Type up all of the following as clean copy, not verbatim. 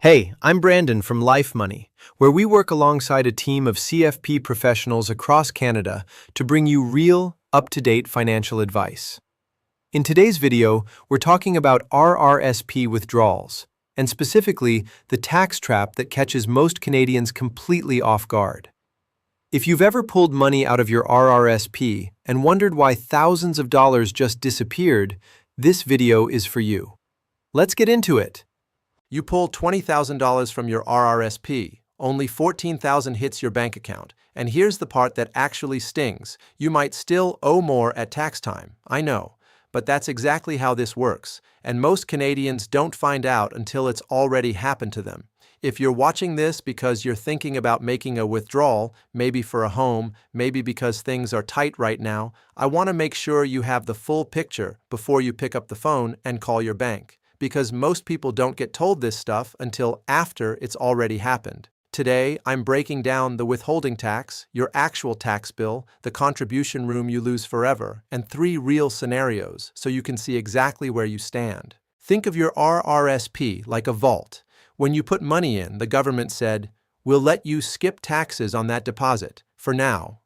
Hey, I'm Brandon from Life Money, where we work alongside a team of CFP professionals across Canada to bring you real, up-to-date financial advice. In today's video, we're talking about RRSP withdrawals, and specifically the tax trap that catches most Canadians completely off guard. If you've ever pulled money out of your RRSP and wondered why thousands of dollars just disappeared, this video is for you. Let's get into it. You pull $20,000 from your RRSP, only $14,000 hits your bank account. And here's the part that actually stings. You might still owe more at tax time, I know, but that's exactly how this works, and most Canadians don't find out until it's already happened to them. If you're watching this because you're thinking about making a withdrawal, maybe for a home, maybe because things are tight right now, I want to make sure you have the full picture before you pick up the phone and call your bank. Because most people don't get told this stuff until after it's already happened. Today, I'm breaking down the withholding tax, your actual tax bill, the contribution room you lose forever, and 3 real scenarios so you can see exactly where you stand. Think of your RRSP like a vault. When you put money in, the government said, "We'll let you skip taxes on that deposit, for now."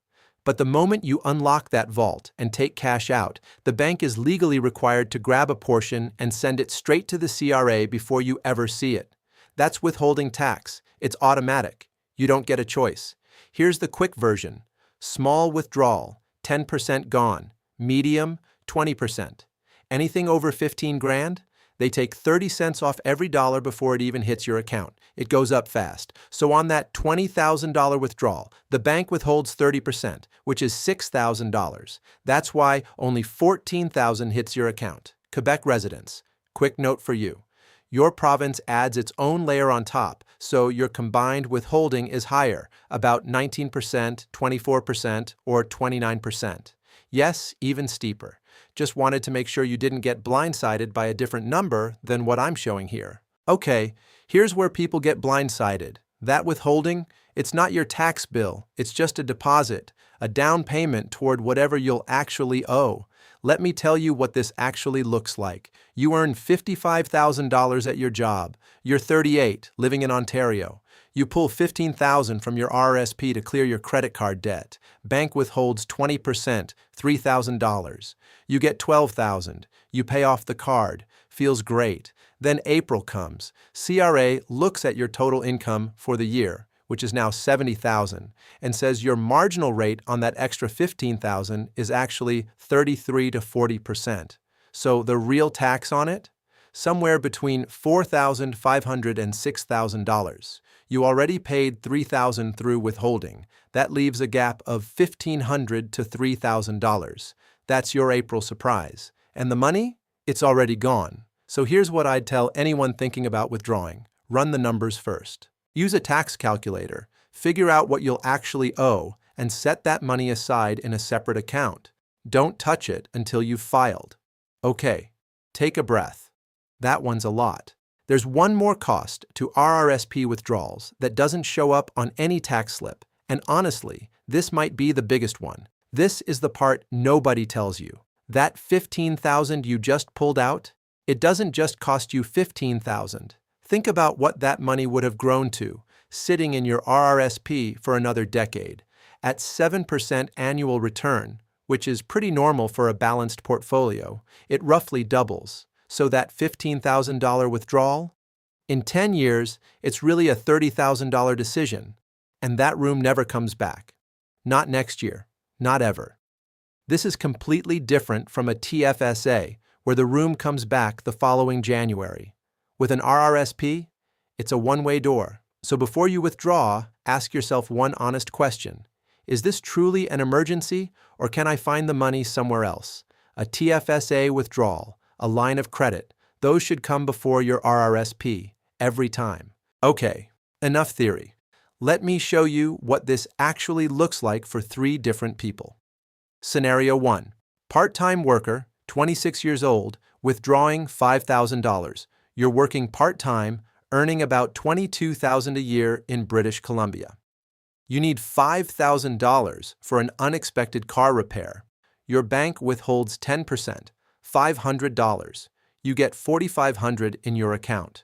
But the moment you unlock that vault and take cash out, the bank is legally required to grab a portion and send it straight to the CRA before you ever see it. That's withholding tax. It's automatic. You don't get a choice. Here's the quick version. Small withdrawal, 10% gone. Medium, 20%. Anything over 15 grand? They take 30 cents off every dollar before it even hits your account. It goes up fast. So on that $20,000 withdrawal, the bank withholds 30%, which is $6,000. That's why only $14,000 hits your account. Quebec residents, quick note for you. Your province adds its own layer on top, so your combined withholding is higher, about 19%, 24%, or 29%. Yes, even steeper. Just wanted to make sure you didn't get blindsided by a different number than what I'm showing here. Okay, here's where people get blindsided. That withholding, it's not your tax bill, it's just a deposit, a down payment toward whatever you'll actually owe. Let me tell you what this actually looks like. You earn $55,000 at your job. You're 38, living in Ontario. You pull $15,000 from your RRSP to clear your credit card debt. Bank withholds 20%, $3,000. You get $12,000. You pay off the card. Feels great. Then April comes. CRA looks at your total income for the year, which is now $70,000, and says your marginal rate on that extra $15,000 is actually 33 to 40%. So the real tax on it? Somewhere between $4,500 and $6,000. You already paid $3,000 through withholding. That leaves a gap of $1,500 to $3,000. That's your April surprise. And the money? It's already gone. So here's what I'd tell anyone thinking about withdrawing. Run the numbers first. Use a tax calculator. Figure out what you'll actually owe and set that money aside in a separate account. Don't touch it until you've filed. Okay, take a breath. That one's a lot. There's one more cost to RRSP withdrawals that doesn't show up on any tax slip, and honestly, this might be the biggest one. This is the part nobody tells you. That $15,000 you just pulled out, it doesn't just cost you $15,000. Think about what that money would have grown to, sitting in your RRSP for another decade. At 7% annual return, which is pretty normal for a balanced portfolio, it roughly doubles. So that $15,000 withdrawal? In 10 years, it's really a $30,000 decision, and that room never comes back. Not next year, not ever. This is completely different from a TFSA, where the room comes back the following January. With an RRSP, it's a one-way door. So before you withdraw, ask yourself one honest question. Is this truly an emergency, or can I find the money somewhere else? A TFSA withdrawal, a line of credit, those should come before your RRSP, every time. Okay, enough theory. Let me show you what this actually looks like for 3 different people. Scenario 1. Part-time worker, 26 years old, withdrawing $5,000. You're working part-time, earning about $22,000 a year in British Columbia. You need $5,000 for an unexpected car repair. Your bank withholds 10%, $500. You get $4,500 in your account.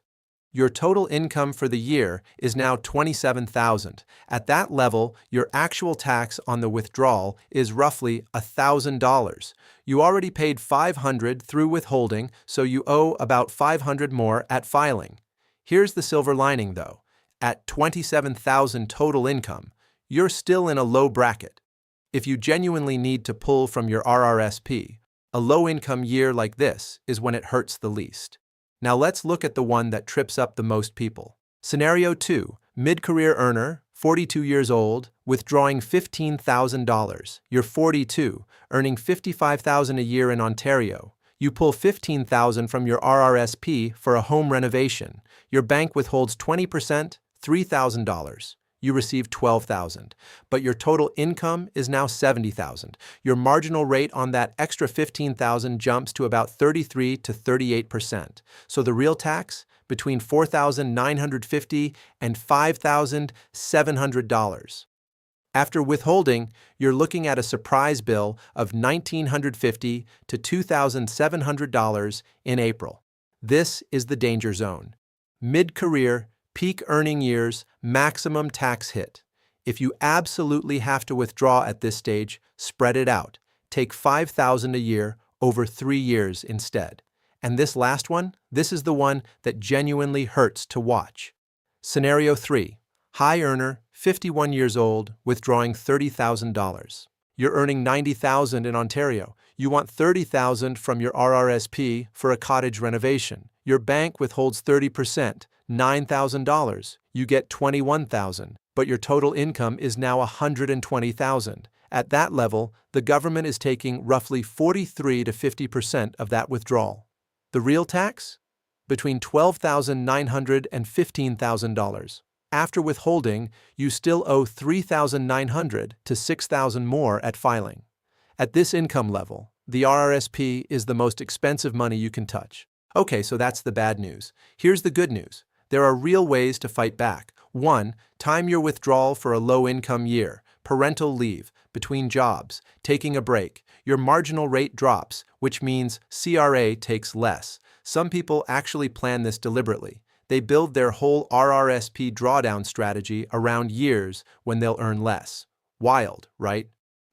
Your total income for the year is now $27,000. At that level, your actual tax on the withdrawal is roughly $1,000. You already paid $500 through withholding, so you owe about $500 more at filing. Here's the silver lining though. At $27,000 total income, you're still in a low bracket. If you genuinely need to pull from your RRSP, a low-income year like this is when it hurts the least. Now let's look at the one that trips up the most people. Scenario 2, mid-career earner, 42 years old, withdrawing $15,000. You're 42, earning $55,000 a year in Ontario. You pull $15,000 from your RRSP for a home renovation. Your bank withholds 20%, $3,000. You receive $12,000, but your total income is now $70,000. Your marginal rate on that extra $15,000 jumps to about 33 to 38%. So the real tax, between $4,950 and $5,700. After withholding, you're looking at a surprise bill of $1,950 to $2,700 in April. This is the danger zone. Mid-career, peak earning years, maximum tax hit. If you absolutely have to withdraw at this stage, spread it out. Take $5,000 a year over 3 years instead. And this last one, this is the one that genuinely hurts to watch. Scenario 3. High earner, 51 years old, withdrawing $30,000. You're earning $90,000 in Ontario. You want $30,000 from your RRSP for a cottage renovation. Your bank withholds 30%. $9,000, you get $21,000, but your total income is now $120,000. At that level, the government is taking roughly 43 to 50% of that withdrawal. The real tax? Between $12,900 and $15,000. After withholding, you still owe $3,900 to $6,000 more at filing. At this income level, the RRSP is the most expensive money you can touch. Okay, so that's the bad news. Here's the good news. There are real ways to fight back. 1. Time your withdrawal for a low-income year, parental leave, between jobs, taking a break. Your marginal rate drops, which means CRA takes less. Some people actually plan this deliberately. They build their whole RRSP drawdown strategy around years when they'll earn less. Wild, right?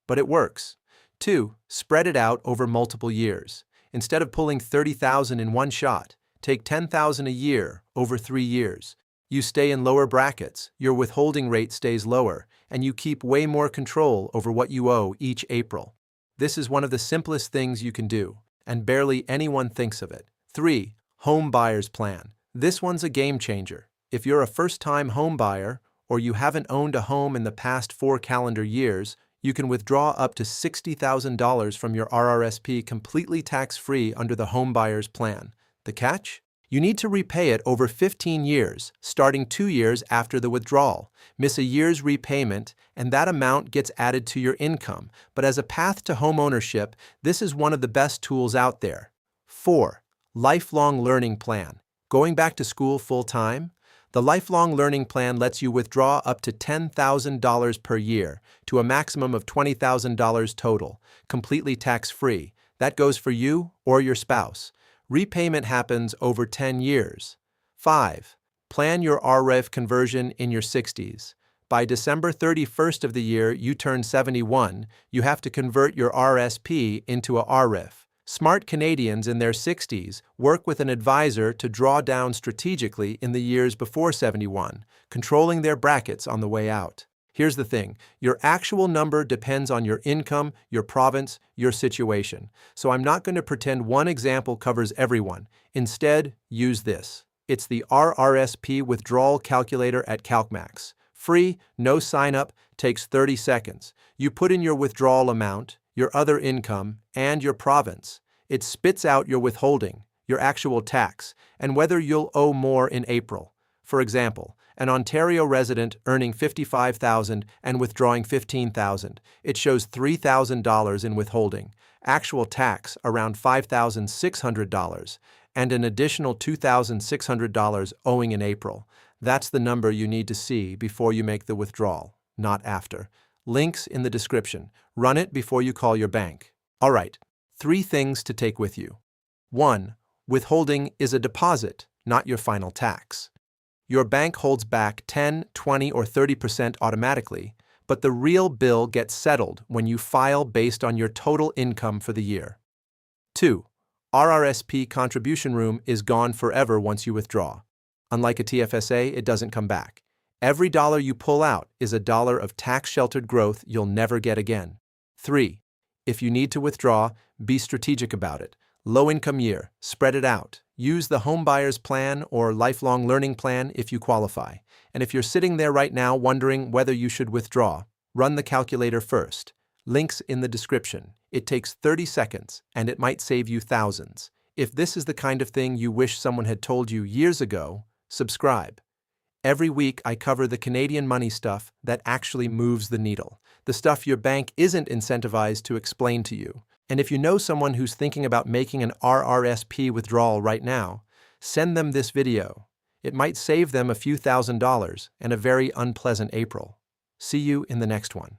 But it works. 2. Spread it out over multiple years. Instead of pulling $30,000 in one shot, take $10,000 a year over 3 years. You stay in lower brackets, your withholding rate stays lower, and you keep way more control over what you owe each April. This is one of the simplest things you can do, and barely anyone thinks of it. 3. Home buyer's plan. This one's a game changer. If you're a first-time home buyer, or you haven't owned a home in the past 4 calendar years, you can withdraw up to $60,000 from your RRSP completely tax-free under the home buyer's plan. The catch? You need to repay it over 15 years, starting 2 years after the withdrawal. Miss a year's repayment, and that amount gets added to your income. But as a path to home ownership, this is one of the best tools out there. 4. Lifelong Learning Plan. Going back to school full-time? The Lifelong Learning Plan lets you withdraw up to $10,000 per year to a maximum of $20,000 total, completely tax-free. That goes for you or your spouse. Repayment happens over 10 years. 5. Plan your RREF conversion in your 60s. By December 31st of the year you turn 71, you have to convert your RSP into a RREF. Smart Canadians in their 60s work with an advisor to draw down strategically in the years before 71, controlling their brackets on the way out. Here's the thing, your actual number depends on your income, your province, your situation. So I'm not going to pretend one example covers everyone. Instead, use this. It's the RRSP Withdrawal Calculator at CalcMax. Free, no sign-up, takes 30 seconds. You put in your withdrawal amount, your other income, and your province. It spits out your withholding, your actual tax, and whether you'll owe more in April. For example, an Ontario resident earning $55,000 and withdrawing $15,000. It shows $3,000 in withholding, actual tax around $5,600, and an additional $2,600 owing in April. That's the number you need to see before you make the withdrawal, not after. Links in the description. Run it before you call your bank. All right, 3 things to take with you. 1. Withholding is a deposit, not your final tax. Your bank holds back 10, 20, or 30% automatically, but the real bill gets settled when you file based on your total income for the year. 2. RRSP contribution room is gone forever once you withdraw. Unlike a TFSA, it doesn't come back. Every dollar you pull out is a dollar of tax-sheltered growth you'll never get again. 3. If you need to withdraw, be strategic about it. Low-income year, spread it out. Use the home buyer's plan or lifelong learning plan if you qualify. And if you're sitting there right now wondering whether you should withdraw, run the calculator first. Links in the description. It takes 30 seconds, and it might save you thousands. If this is the kind of thing you wish someone had told you years ago, subscribe. Every week, I cover the Canadian money stuff that actually moves the needle, the stuff your bank isn't incentivized to explain to you. And if you know someone who's thinking about making an RRSP withdrawal right now, send them this video. It might save them a few $1,000s and a very unpleasant April. See you in the next one.